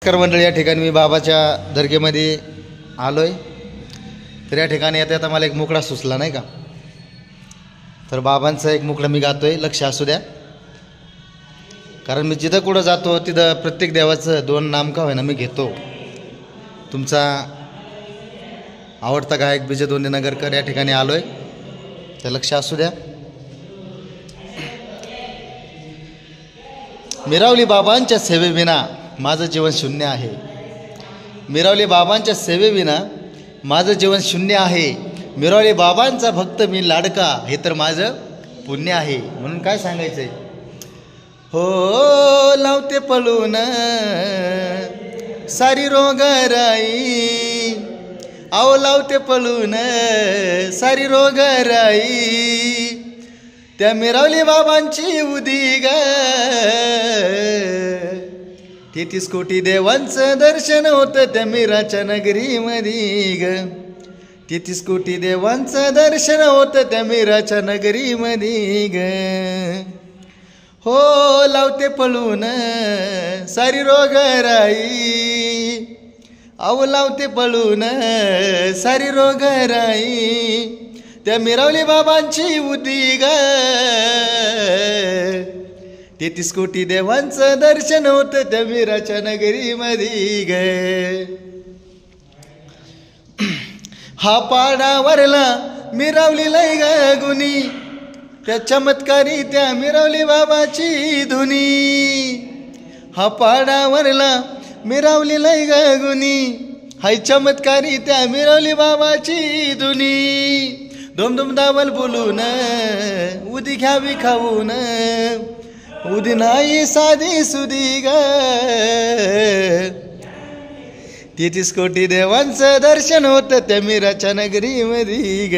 नमस्कार मंडळी, या ठिकाणी मी बाबाच्या दर्गेमध्ये आलोय. तर या ठिकाणी आता मला एक मुकडा सुचला नाही का, तर बाबांचा एक मुकडा मी गातोय. लक्ष असू द्या, कारण मी जिथं कुठं जातो तिथं प्रत्येक देवाचं दोन नाम का होईना मी घेतो. तुमचा आवडता गायक विजय दोंदे नगरकर या ठिकाणी आलोय, तर लक्ष असू द्या. मिरावली बाबांच्या सेवेविना माझं जीवन शून्य आहे. मिरावली बाबांच्या सेवेविना माझं जीवन शून्य आहे. मिरावली बाबांचा भक्त मी लाडका, हे तर माझं पुण्य आहे. म्हणून काय सांगायचंय, हो लावते पळून सारी रोगराई, आओ लावते पळून सारी रोगराई, त्या मिरावली बाबांची उदी ग. 33 कोटी देवांचं दर्शन होतं त्या मिराच्या नगरीमध्ये ग. 33 कोटी देवांचं दर्शन होतं त्या मिराच्या नगरीमध्ये ग. हो लावते पळून सारी रोगराई, अहो लावते पळून सारी रोगराई, त्या मिरावली बाबांची उदी ग. 33 कोटी देवांचं दर्शन होतं त्या मिराच्या नगरीमध्ये ग. हा पाडावरला मिरावली लय ग गुनी, त्या चमत्कारी त्या मिरावली बाबाची धुनी. हा पाडावरला मिरावली लय ग गुनी, हाय चमत्कारी त्या मिरावली बाबाची धुनी. धुमधुम दाबल बोलून उदी घ्यावी खाऊन, उदी नाही साधी सुदी ग. 33 कोटी देवांचं दर्शन होतं त्या मिराच्या नगरीमध्ये ग.